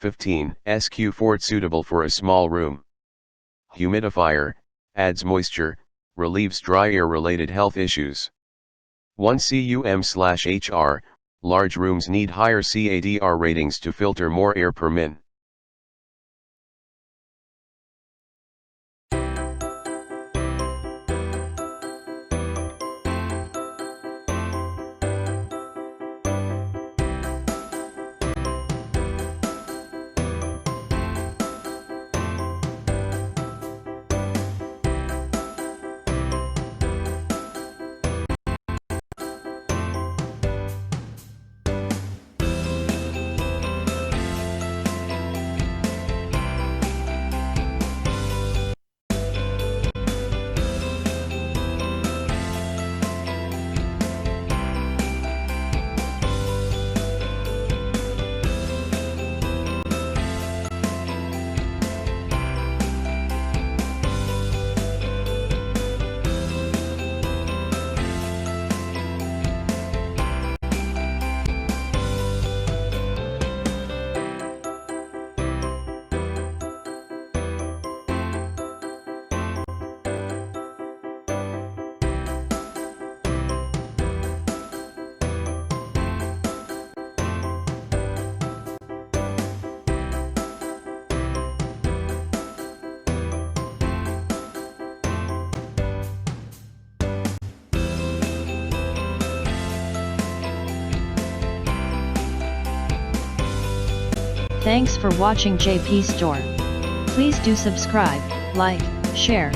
15. SQ Fort suitable for a small room. Humidifier, adds moisture, relieves dry air related health issues. 1 cum/HR, large rooms need higher CADR ratings to filter more air per min. Thanks for watching JP Store. Please do subscribe, like, share,